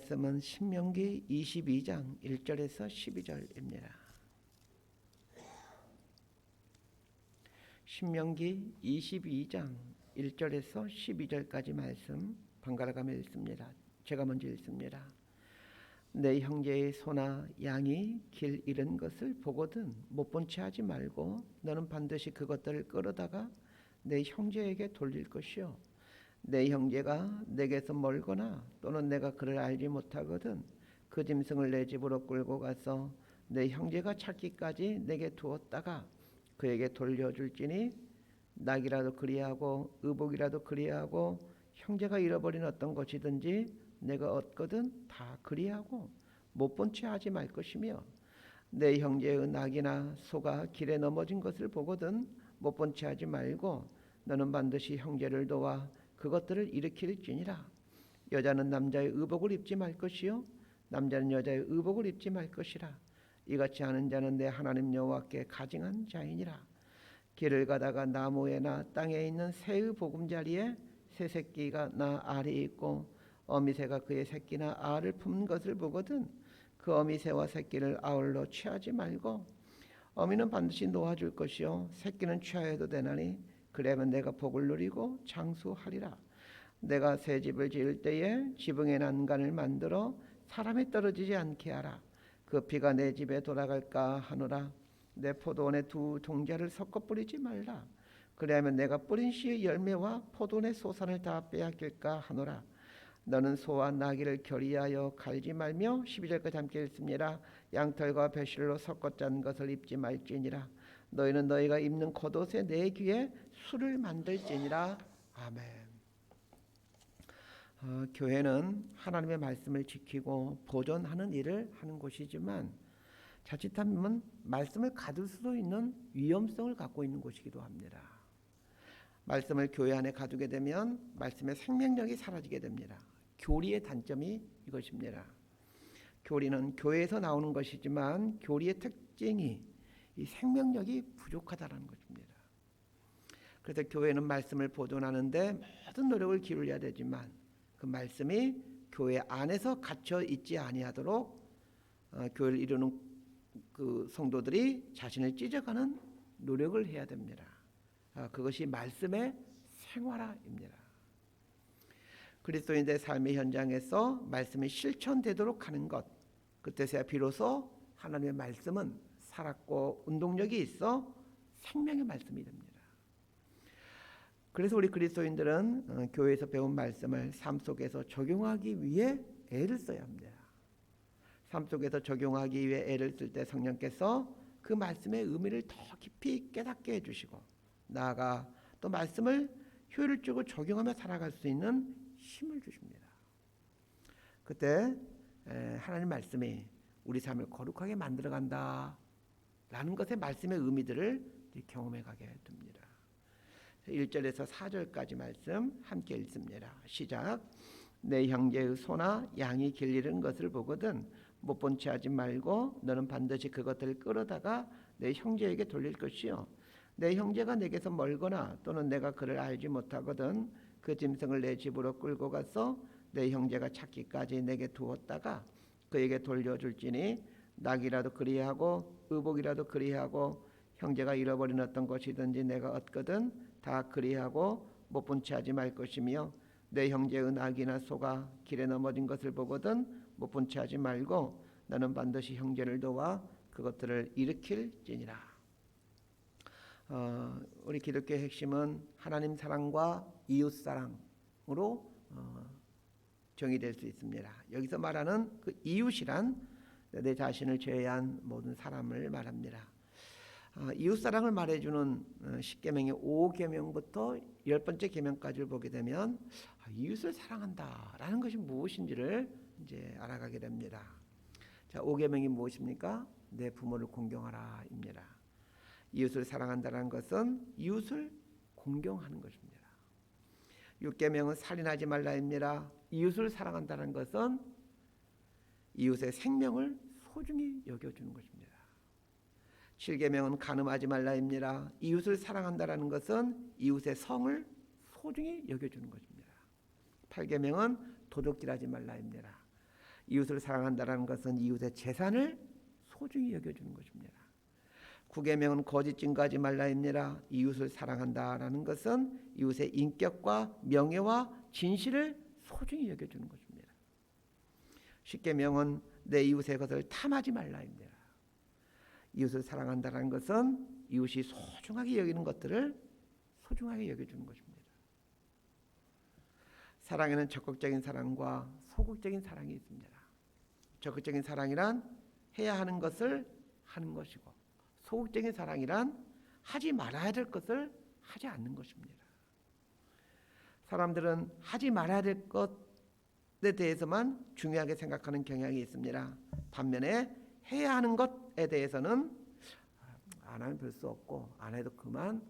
말씀은 신명기 22장 1절에서 12절입니다. 신명기 22장 1절에서 12절까지 말씀 번갈아가며 읽습니다. 제가 먼저 읽습니다. 내 형제의 소나 양이 길 잃은 것을 보거든 못 본 채 하지 말고 너는 반드시 그것들을 끌어다가 내 형제에게 돌릴 것이요 내 형제가 내게서 멀거나 또는 내가 그를 알지 못하거든 그 짐승을 내 집으로 끌고 가서 내 형제가 찾기까지 내게 두었다가 그에게 돌려줄지니 낙이라도 그리하고 의복이라도 그리하고 형제가 잃어버린 어떤 것이든지 내가 얻거든 다 그리하고 못 본 채 하지 말 것이며 내 형제의 낙이나 소가 길에 넘어진 것을 보거든 못 본 채 하지 말고 너는 반드시 형제를 도와 그것들을 일으킬지니라. 여자는 남자의 의복을 입지 말 것이요 남자는 여자의 의복을 입지 말 것이라. 이같이 하는 자는 내 하나님 여호와께 가증한 자이니라. 길을 가다가 나무에나 땅에 있는 새의 보금자리에 새 새끼가 나 알이 있고 어미새가 그의 새끼나 알을 품는 것을 보거든 그 어미새와 새끼를 아울러 취하지 말고 어미는 반드시 놓아줄 것이요 새끼는 취하여도 되나니 그러면 내가 복을 누리고 장수하리라. 내가 새 집을 지을 때에 지붕의 난간을 만들어 사람이 떨어지지 않게 하라. 그 비가 내 집에 돌아갈까 하노라. 내 포도원에 두 동자를 섞어 뿌리지 말라. 그리하면 내가 뿌린 씨의 열매와 포도원의 소산을 다 빼앗길까 하노라. 너는 소와 나귀를 결의하여 갈지 말며 12절까지 함께 읽습니다. 양털과 배실로 섞어 짠 것을 입지 말지니라. 너희는 너희가 입는 겉옷에 내 귀에 술을 만들지니라. 아멘. 교회는 하나님의 말씀을 지키고 보존하는 일을 하는 곳이지만 자칫하면 말씀을 가둘 수도 있는 위험성을 갖고 있는 곳이기도 합니다. 말씀을 교회 안에 가두게 되면 말씀의 생명력이 사라지게 됩니다. 교리의 단점이 이것입니다. 교리는 교회에서 나오는 것이지만 교리의 특징이 이 생명력이 부족하다는 것입니다. 그래서 교회는 말씀을 보존하는데 모든 노력을 기울여야 되지만 그 말씀이 교회 안에서 갇혀 있지 아니하도록 교회를 이루는 그 성도들이 자신을 찢어가는 노력을 해야 됩니다. 그것이 말씀의 생활화입니다. 그리스도인의 삶의 현장에서 말씀이 실천되도록 하는 것, 그때서야 비로소 하나님의 말씀은 살았고 운동력이 있어 생명의 말씀이 됩니다. 그래서 우리 그리스도인들은 교회에서 배운 말씀을 삶 속에서 적용하기 위해 애를 써야 합니다. 삶 속에서 적용하기 위해 애를 쓸 때 성령께서 그 말씀의 의미를 더 깊이 깨닫게 해주시고 나아가 또 말씀을 효율적으로 적용하며 살아갈 수 있는 힘을 주십니다. 그때 하나님 말씀이 우리 삶을 거룩하게 만들어간다 라는 것의 말씀의 의미들을 경험해 가게 됩니다. 1절에서 4절까지 말씀 함께 읽습니다. 시작. 내 형제의 소나 양이 길 잃은 것을 보거든 못 본 채 하지 말고 너는 반드시 그것들을 끌어다가 내 형제에게 돌릴 것이요 내 형제가 내게서 멀거나 또는 내가 그를 알지 못하거든 그 짐승을 내 집으로 끌고 가서 내 형제가 찾기까지 내게 두었다가 그에게 돌려줄지니 낙이라도 그리하고 의복이라도 그리하고 형제가 잃어버린 어떤 것이든지 내가 얻거든 다 그리하고 못 본 채 하지 말 것이며 내 형제의 낙이나 소가 길에 넘어진 것을 보거든 못 본 채 하지 말고 너는 반드시 형제를 도와 그것들을 일으킬지니라. 우리 기독교의 핵심은 하나님 사랑과 이웃 사랑으로 정의될 수 있습니다. 여기서 말하는 그 이웃이란 내 자신을 제외한 모든 사람을 말합니다. 이웃 사랑을 말해주는 10계명의 5계명부터 10번째 계명까지를 보게 되면 이웃을 사랑한다라는 것이 무엇인지를 이제 알아가게 됩니다. 자, 5계명이 무엇입니까? 내 부모를 공경하라입니다. 이웃을 사랑한다는 것은 이웃을 공경하는 것입니다. 6계명은 살인하지 말라입니다. 이웃을 사랑한다는 것은 이웃의 생명을 소중히 여겨주는 것입니다. 7계명은 간음하지 말라입니다. 이웃을 사랑한다는 것은 이웃의 성을 소중히 여겨주는 것입니다. 8계명은 도둑질하지 말라입니다. 이웃을 사랑한다는 것은 이웃의 재산을 소중히 여겨주는 것입니다. 9계명은 거짓 증거하지 말라입니다. 이웃을 사랑한다라는 것은 이웃의 인격과 명예와 진실을 소중히 여겨주는 것입니다. 10계명은 내 이웃의 것을 탐하지 말라입니다. 이웃을 사랑한다는 것은 이웃이 소중하게 여기는 것들을 소중하게 여겨주는 것입니다. 사랑에는 적극적인 사랑과 소극적인 사랑이 있습니다. 적극적인 사랑이란 해야 하는 것을 하는 것이고, 소극적인 사랑이란 하지 말아야 될 것을 하지 않는 것입니다. 사람들은 하지 말아야 될 것에 대해서만 중요하게 생각하는 경향이 있습니다. 반면에 해야 하는 것에 대해서는 안 하면 별 수 없고 안 해도 그만,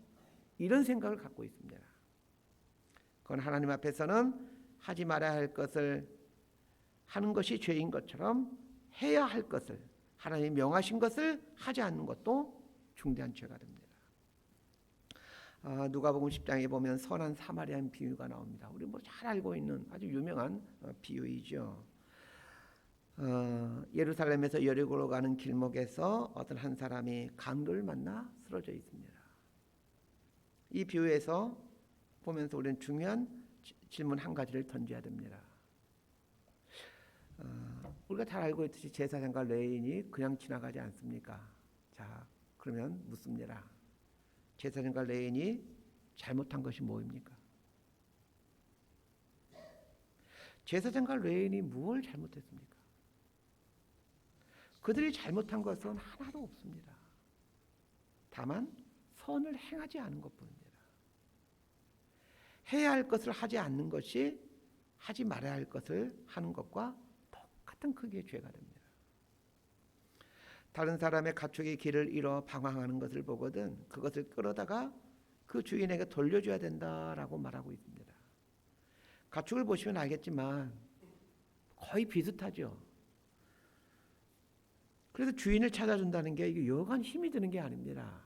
이런 생각을 갖고 있습니다. 그건 하나님 앞에서는 하지 말아야 할 것을 하는 것이 죄인 것처럼 해야 할 것을, 하나님이 명하신 것을 하지 않는 것도 중대한 죄가 됩니다. 누가복음 10장에 보면 선한 사마리아인 비유가 나옵니다. 우리 뭐 잘 알고 있는 아주 유명한 비유이죠. 예루살렘에서 여리고로 가는 길목에서 어떤 한 사람이 강도를 만나 쓰러져 있습니다. 이 비유에서 보면서 우리는 중요한 질문 한 가지를 던져야 됩니다. 우리가 잘 알고 있듯이 제사장과 레위인이 그냥 지나가지 않습니까? 자, 그러면 묻습니다. 제사장과 레위인이 잘못한 것이 뭐입니까? 제사장과 레위인이 무엇을 잘못했습니까? 그들이 잘못한 것은 하나도 없습니다. 다만 선을 행하지 않은 것뿐입니다. 해야 할 것을 하지 않는 것이 하지 말아야 할 것을 하는 것과 똑같은 크기의 죄가 됩니다. 다른 사람의 가축의 길을 잃어 방황하는 것을 보거든 그것을 끌어다가 그 주인에게 돌려줘야 된다라고 말하고 있습니다. 가축을 보시면 알겠지만 거의 비슷하죠. 그래서 주인을 찾아준다는 게 이게 여간 힘이 드는 게 아닙니다.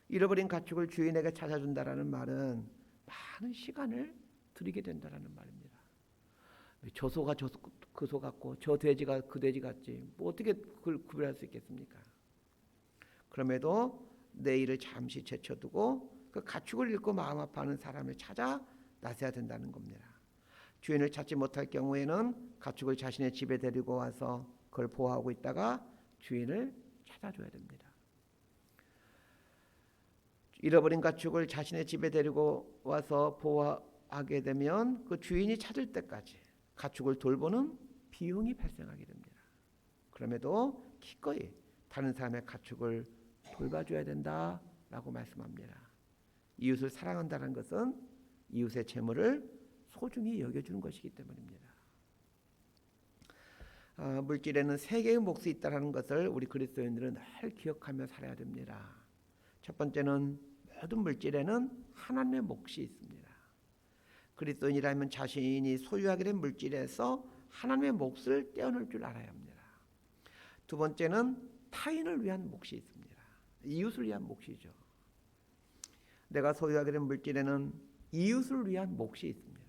잃어버린 가축을 주인에게 찾아준다라는 말은 많은 시간을 들이게 된다라는 말입니다. 저 소가 그 소 같고 저 돼지가 그 돼지 같지, 뭐 어떻게 그걸 구별할 수 있겠습니까? 그럼에도 내일을 잠시 제쳐두고 그 가축을 잃고 마음 아파하는 사람을 찾아 나서야 된다는 겁니다. 주인을 찾지 못할 경우에는 가축을 자신의 집에 데리고 와서 그걸 보호하고 있다가 주인을 찾아줘야 됩니다. 잃어버린 가축을 자신의 집에 데리고 와서 보호하게 되면 그 주인이 찾을 때까지 가축을 돌보는 비용이 발생하게 됩니다. 그럼에도 기꺼이 다른 사람의 가축을 돌봐줘야 된다라고 말씀합니다. 이웃을 사랑한다는 것은 이웃의 재물을 소중히 여겨주는 것이기 때문입니다. 물질에는 세 개의 몫이 있다는 것을 우리 그리스도인들은 늘 기억하며 살아야 됩니다. 첫 번째는 모든 물질에는 하나님의 몫이 있습니다. 그리스도인이라면 자신이 소유하게 된 물질에서 하나님의 몫을 떼어낼 줄 알아야 합니다. 두 번째는 타인을 위한 몫이 있습니다. 이웃을 위한 몫이죠. 내가 소유하게 된 물질에는 이웃을 위한 몫이 있습니다.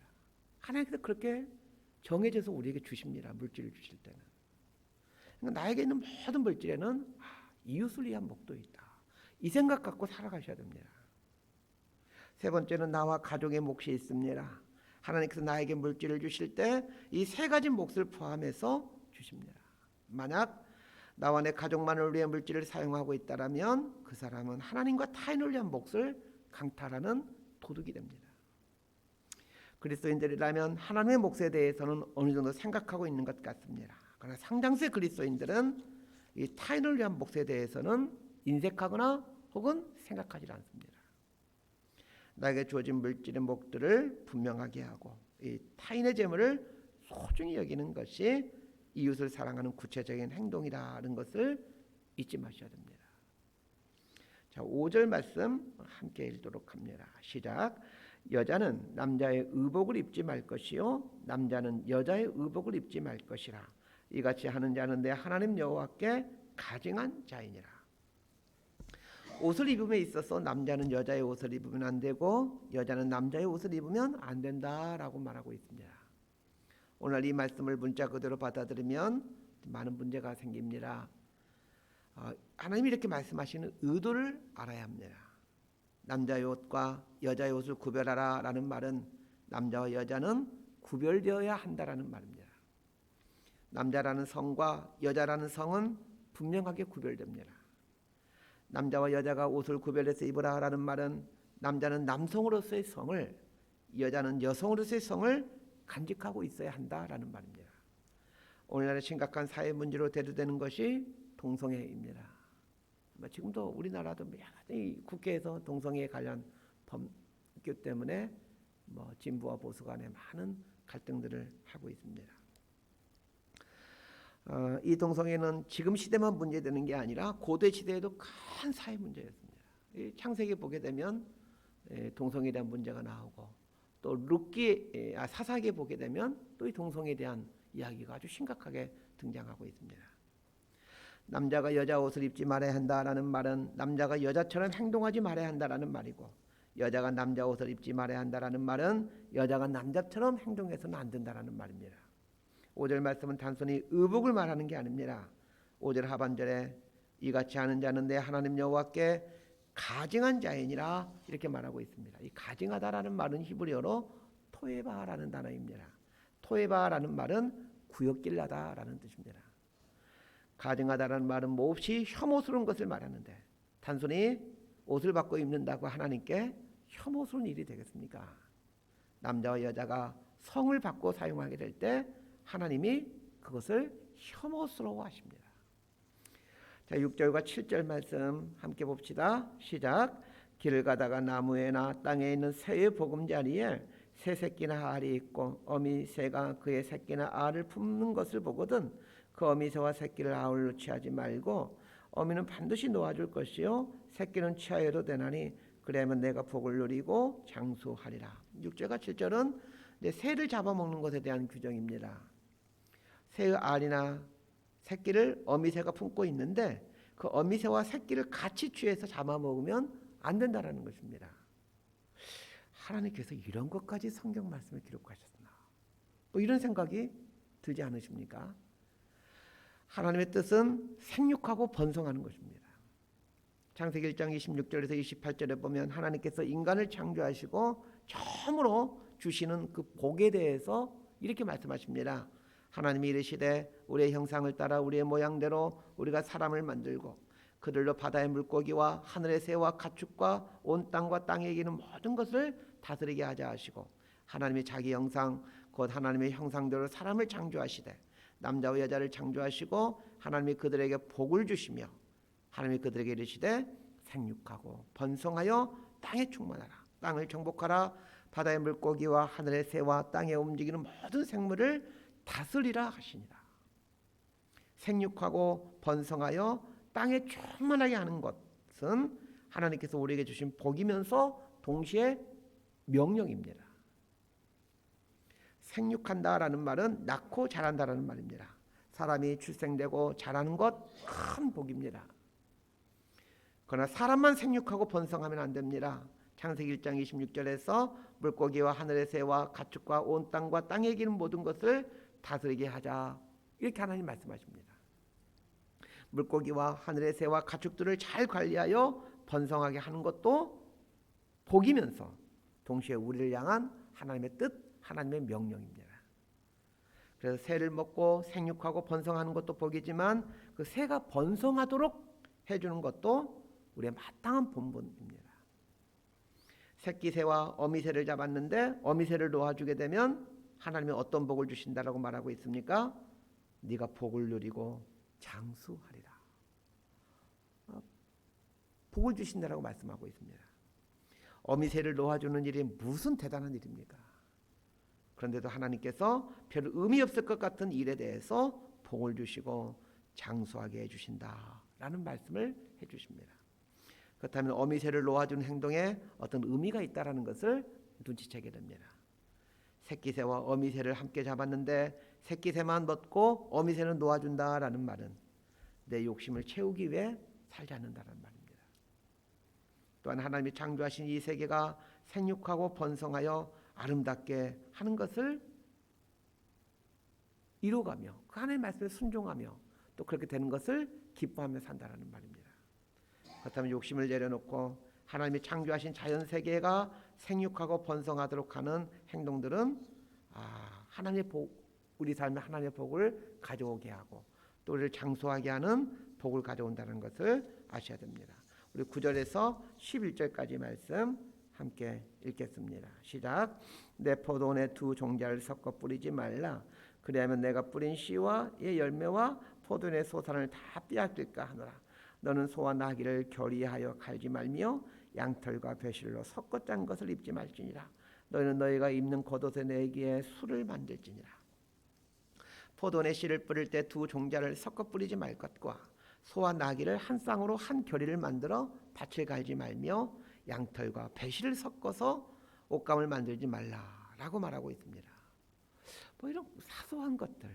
하나님께서 그렇게 정해져서 우리에게 주십니다. 물질을 주실 때는. 그러니까 나에게 있는 모든 물질에는 이웃을 위한 몫도 있다. 이 생각 갖고 살아가셔야 됩니다. 세 번째는 나와 가족의 몫이 있습니다. 하나님께서 나에게 물질을 주실 때 이 세 가지 몫을 포함해서 주십니다. 만약 나와 내 가족만을 위해 물질을 사용하고 있다면 그 사람은 하나님과 타인을 위한 몫을 강탈하는 도둑이 됩니다. 그리스도인들이라면 하나님의 몫에 대해서는 어느 정도 생각하고 있는 것 같습니다. 그러나 상당수의 그리스도인들은 이 타인을 위한 몫에 대해서는 인색하거나 혹은 생각하지 않습니다. 나에게 주어진 물질의 몫들을 분명하게 하고 이 타인의 재물을 소중히 여기는 것이 이웃을 사랑하는 구체적인 행동이라는 것을 잊지 마셔야 됩니다. 자, 5절 말씀 함께 읽도록 합니다. 시작. 여자는 남자의 의복을 입지 말 것이요 남자는 여자의 의복을 입지 말 것이라. 이같이 하는 자는 내 하나님 여호와께 가증한 자이니라. 옷을 입음에 있어서 남자는 여자의 옷을 입으면 안 되고 여자는 남자의 옷을 입으면 안 된다라고 말하고 있습니다. 오늘 이 말씀을 문자 그대로 받아들이면 많은 문제가 생깁니다. 하나님이 이렇게 말씀하시는 의도를 알아야 합니다. 남자의 옷과 여자의 옷을 구별하라 라는 말은 남자와 여자는 구별되어야 한다라는 말입니다. 남자라는 성과 여자라는 성은 분명하게 구별됩니다. 남자와 여자가 옷을 구별해서 입으라 라는 말은 남자는 남성으로서의 성을, 여자는 여성으로서의 성을 간직하고 있어야 한다라는 말입니다. 오늘날의 심각한 사회 문제로 대두되는 것이 동성애입니다. 지금도 우리나라도 이 국회에서 동성애에 관련 법규 때문에 진보와 보수 간에 많은 갈등들을 하고 있습니다. 이 동성애는 지금 시대만 문제되는 게 아니라 고대 시대에도 큰 사회 문제였습니다. 창세기 보게 되면 동성애에 대한 문제가 나오고 또 사사기에 보게 되면 또 이 동성애에 대한 이야기가 아주 심각하게 등장하고 있습니다. 남자가 여자 옷을 입지 말아야 한다라는 말은 남자가 여자처럼 행동하지 말아야 한다라는 말이고, 여자가 남자 옷을 입지 말아야 한다라는 말은 여자가 남자처럼 행동해서는 안 된다라는 말입니다. 5절 말씀은 단순히 의복을 말하는 게 아닙니다. 5절 하반절에 이같이 하는 자는 내 하나님 여호와께 가증한 자이니라 이렇게 말하고 있습니다. 이 가증하다라는 말은 히브리어로 토에바라는 단어입니다. 토에바라는 말은 구역질나다라는 뜻입니다. 가증하다라는 말은 몹시 혐오스러운 것을 말하는데, 단순히 옷을 바꿔 입는다고 하나님께 혐오스러운 일이 되겠습니까? 남자와 여자가 성을 바꿔 사용하게 될 때 하나님이 그것을 혐오스러워 하십니다. 자, 6절과 7절 말씀 함께 봅시다. 시작. 길을 가다가 나무에나 땅에 있는 새의 보금자리에 새 새끼나 알이 있고 어미 새가 그의 새끼나 알을 품는 것을 보거든 그 어미 새와 새끼를 아울러 취하지 말고 어미는 반드시 놓아줄 것이요 새끼는 취하여도 되나니 그래야만 내가 복을 누리고 장수하리라. 6절과 7절은 새를 잡아먹는 것에 대한 규정입니다. 새의 알이나 새끼를 어미새가 품고 있는데 그 어미새와 새끼를 같이 취해서 잡아먹으면 안 된다라는 것입니다. 하나님께서 이런 것까지 성경 말씀을 기록하셨나? 이런 생각이 들지 않으십니까? 하나님의 뜻은 생육하고 번성하는 것입니다. 창세기 1장 26절에서 28절에 보면 하나님께서 인간을 창조하시고 처음으로 주시는 그 복에 대해서 이렇게 말씀하십니다. 하나님이 이르시되 우리의 형상을 따라 우리의 모양대로 우리가 사람을 만들고 그들로 바다의 물고기와 하늘의 새와 가축과 온 땅과 땅에 기는 모든 것을 다스리게 하자 하시고 하나님이 자기 형상 곧 하나님의 형상대로 사람을 창조하시되 남자와 여자를 창조하시고 하나님이 그들에게 복을 주시며 하나님이 그들에게 이르시되 생육하고 번성하여 땅에 충만하라 땅을 정복하라 바다의 물고기와 하늘의 새와 땅에 움직이는 모든 생물을 다스리라 하시니라. 생육하고 번성하여 땅에 충만하게 하는 것은 하나님께서 우리에게 주신 복이면서 동시에 명령입니다. 생육한다라는 말은 낳고 자란다라는 말입니다. 사람이 출생되고 자라는 것 큰 복입니다. 그러나 사람만 생육하고 번성하면 안 됩니다. 창세기 1장 26절에서 물고기와 하늘의 새와 가축과 온 땅과 땅에 기는 모든 것을 다스리게 하자 이렇게 하나님 말씀하십니다. 물고기와 하늘의 새와 가축들을 잘 관리하여 번성하게 하는 것도 복이면서 동시에 우리를 향한 하나님의 뜻, 하나님의 명령입니다. 그래서 새를 먹고 생육하고 번성하는 것도 복이지만 그 새가 번성하도록 해주는 것도 우리의 마땅한 본분입니다. 새끼 새와 어미 새를 잡았는데 어미 새를 놓아주게 되면 하나님이 어떤 복을 주신다라고 말하고 있습니까? 네가 복을 누리고 장수하리라. 복을 주신다라고 말씀하고 있습니다. 어미 새를 놓아주는 일이 무슨 대단한 일입니까? 그런데도 하나님께서 별 의미 없을 것 같은 일에 대해서 복을 주시고 장수하게 해주신다라는 말씀을 해주십니다. 그렇다면 어미 새를 놓아주는 행동에 어떤 의미가 있다라는 것을 눈치채게 됩니다. 새끼 새와 어미 새를 함께 잡았는데 새끼 새만 먹고 어미 새는 놓아준다라는 말은 내 욕심을 채우기 위해 살지 않는다는 말입니다. 또한 하나님이 창조하신 이 세계가 생육하고 번성하여 아름답게 하는 것을 이루어가며 그 하나님의 말씀에 순종하며 또 그렇게 되는 것을 기뻐하며 산다라는 말입니다. 그렇다면 욕심을 내려놓고 하나님이 창조하신 자연 세계가 생육하고 번성하도록 하는 행동들은 하나님의 복, 우리 삶에 하나님의 복을 가져오게 하고 또 우리를 장수하게 하는 복을 가져온다는 것을 아셔야 됩니다. 우리 9절에서 11절까지 말씀 함께 읽겠습니다. 시작. 내 포도원에 두 종자를 섞어 뿌리지 말라. 그리하면 내가 뿌린 씨와 이 열매와 포도원의 소산을 다 빼앗길까 하노라. 너는 소와 나귀를 결의하여 갈지 말며 양털과 배실로 섞어 짠 것을 입지 말지니라. 너희는 너희가 입는 겉옷의 내기에 술을 만들지니라. 포도원에 씨를 뿌릴 때 두 종자를 섞어 뿌리지 말 것과 소와 나귀를 한 쌍으로 한 결의를 만들어 밭을 갈지 말며 양털과 배실을 섞어서 옷감을 만들지 말라라고 말하고 있습니다. 뭐 이런 사소한 것들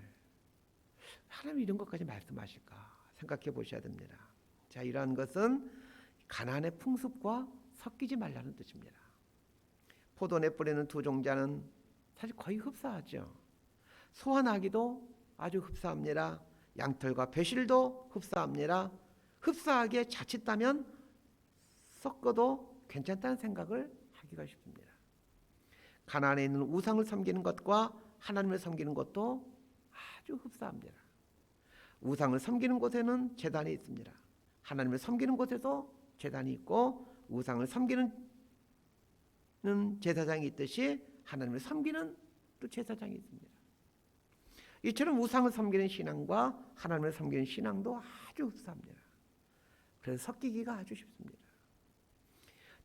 하나님 이런 것까지 말씀하실까 생각해 보셔야 됩니다. 자, 이러한 것은 가나안의 풍습과 섞이지 말라는 뜻입니다. 포도원에 뿌리는 두 종자는 사실 거의 흡사하죠. 소와 나귀도 아주 흡사합니다. 양털과 배실도 흡사합니다. 흡사하게 자칫하면 섞어도 괜찮다는 생각을 하기가 쉽습니다. 가나안에 있는 우상을 섬기는 것과 하나님을 섬기는 것도 아주 흡사합니다. 우상을 섬기는 곳에는 제단이 있습니다. 하나님을 섬기는 곳에도 제단이 있고 우상을 섬기는 제사장이 있듯이 하나님을 섬기는 또 제사장이 있습니다. 이처럼 우상을 섬기는 신앙과 하나님을 섬기는 신앙도 아주 흡사합니다. 그래서 섞이기가 아주 쉽습니다.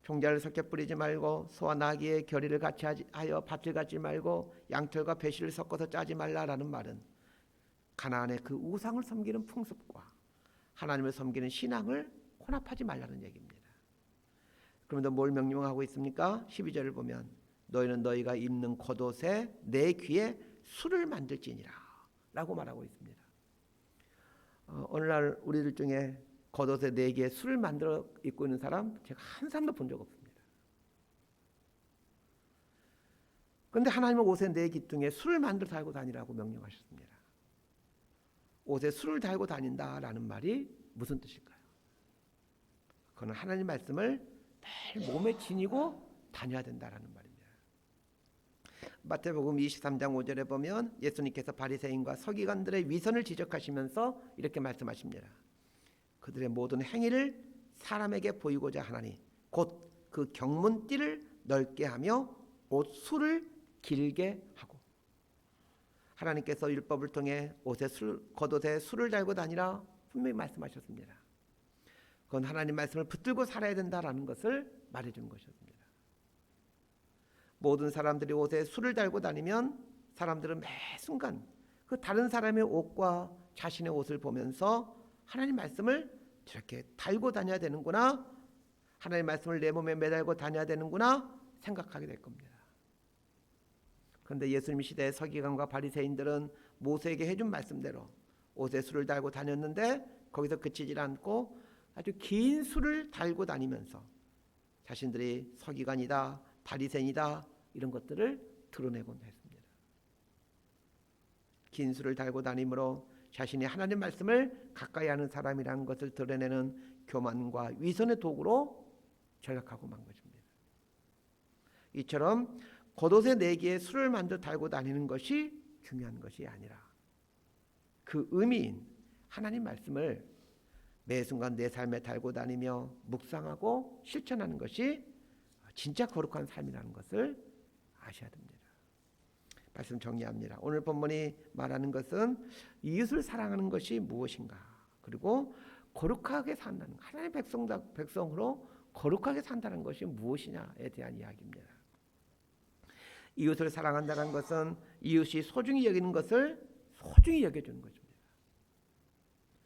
종자를 섞여 뿌리지 말고 소와 나귀의 결의를 같이 하여 밭을 갖지 말고 양털과 배실을 섞어서 짜지 말라라는 말은 가나안의 그 우상을 섬기는 풍습과 하나님을 섬기는 신앙을 혼합하지 말라는 얘기입니다. 그런데 뭘 명령하고 있습니까? 12절을 보면 너희는 너희가 입는 겉옷에 내 귀에 술을 만들지니라 라고 말하고 있습니다. 어느 날 우리들 중에 겉옷에 내 귀에 술을 만들어 입고 있는 사람 제가 한 사람도 본 적 없습니다. 그런데 하나님은 옷에 내 귀퉁이에 술을 만들어 달고 다니라고 명령하셨습니다. 옷에 술을 달고 다닌다라는 말이 무슨 뜻일까요? 그건 하나님 말씀을 매일 몸에 지니고 다녀야 된다라는 말입니다. 마태복음 23장 5절에 보면 예수님께서 바리새인과 서기관들의 위선을 지적하시면서 이렇게 말씀하십니다. 그들의 모든 행위를 사람에게 보이고자 하나니 곧 그 경문띠를 넓게 하며 옷술을 길게 하고 하나님께서 율법을 통해 겉옷에 술을 달고 다니라 분명히 말씀하셨습니다. 그건 하나님 말씀을 붙들고 살아야 된다라는 것을 말해주는 것이었습니다. 모든 사람들이 옷에 술을 달고 다니면 사람들은 매 순간 그 다른 사람의 옷과 자신의 옷을 보면서 하나님 말씀을 저렇게 달고 다녀야 되는구나, 하나님 말씀을 내 몸에 매달고 다녀야 되는구나 생각하게 될 겁니다. 그런데 예수님 시대의 서기관과 바리새인들은 모세에게 해준 말씀대로 옷에 술을 달고 다녔는데 거기서 그치질 않고 아주 긴 술을 달고 다니면서 자신들이 서기관이다, 바리새인이다 이런 것들을 드러내곤 했습니다. 긴 술을 달고 다니므로 자신이 하나님 말씀을 가까이 하는 사람이라는 것을 드러내는 교만과 위선의 도구로 전락하고 만 것입니다. 이처럼 겉옷에 내 귀에 술을 만들어 달고 다니는 것이 중요한 것이 아니라 그 의미인 하나님 말씀을 매 순간 내 삶에 달고 다니며 묵상하고 실천하는 것이 진짜 거룩한 삶이라는 것을 아셔야 됩니다. 말씀 정리합니다. 오늘 본문이 말하는 것은 이웃을 사랑하는 것이 무엇인가, 그리고 거룩하게 산다는, 하나님의 백성으로 거룩하게 산다는 것이 무엇이냐에 대한 이야기입니다. 이웃을 사랑한다는 것은 이웃이 소중히 여기는 것을 소중히 여겨주는 것입니다.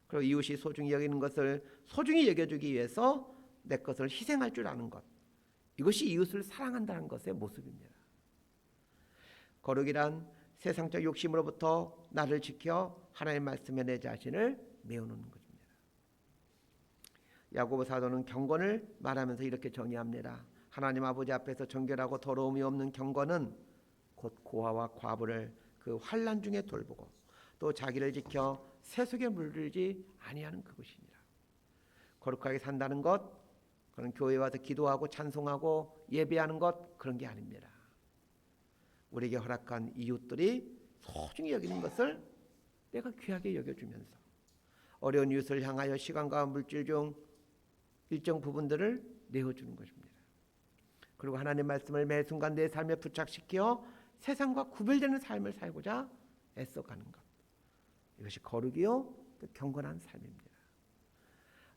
그리고 이웃이 소중히 여기는 것을 소중히 여겨주기 위해서 내 것을 희생할 줄 아는 것, 이것이 이웃을 사랑한다는 것의 모습입니다. 거룩이란 세상적 욕심으로부터 나를 지켜 하나님의 말씀에 내 자신을 메워놓는 것입니다. 야고보 사도는 경건을 말하면서 이렇게 정의합니다. 하나님 아버지 앞에서 정결하고 더러움이 없는 경건은 곧 고아와 과부를 그 환난 중에 돌보고 또 자기를 지켜 세속에 물들지 아니하는 그것이니라. 거룩하게 산다는 것, 그런 교회에 와서 기도하고 찬송하고 예배하는 것, 그런 게 아닙니다. 우리에게 허락한 이웃들이 소중히 여기는 것을 내가 귀하게 여겨주면서 어려운 이웃을 향하여 시간과 물질 중 일정 부분들을 내어주는 것입니다. 그리고 하나님의 말씀을 매 순간 내 삶에 부착시켜 세상과 구별되는 삶을 살고자 애써가는 것, 이것이 거룩이요 또 경건한 삶입니다.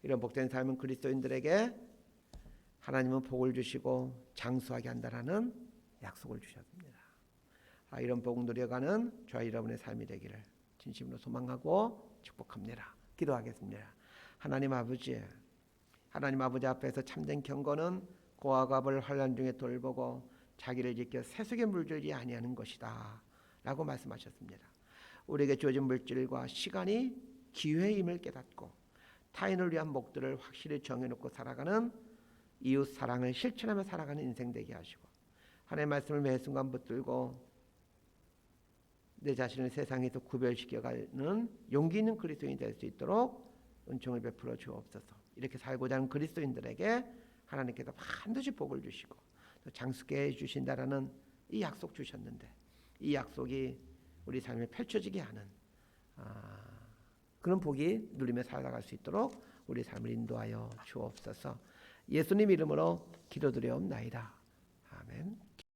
이런 복된 삶은 그리스도인들에게 하나님은 복을 주시고 장수하게 한다라는 약속을 주셨습니다. 이런 복 누려가는 저와 여러분의 삶이 되기를 진심으로 소망하고 축복합니다. 기도하겠습니다. 하나님 아버지 앞에서 참된 경건은 고아갑을 환난 중에 돌보고 자기를 지켜 세속에 물들지 아니하는 것이다 라고 말씀하셨습니다. 우리에게 주어진 물질과 시간이 기회임을 깨닫고 타인을 위한 목표를 확실히 정해놓고 살아가는 이웃 사랑을 실천하며 살아가는 인생 되게 하시고 하나님의 말씀을 매 순간 붙들고 내 자신을 세상에서 구별시켜가는 용기 있는 그리스도인이 될 수 있도록 은총을 베풀어 주옵소서. 이렇게 살고자 하는 그리스도인들에게 하나님께서 반드시 복을 주시고 또 장수케 해주신다라는 이 약속 주셨는데 이 약속이 우리 삶에 펼쳐지게 하는 그런 복이 누리며 살아갈 수 있도록 우리 삶을 인도하여 주옵소서. 예수님 이름으로 기도드려옵나이다. 아멘.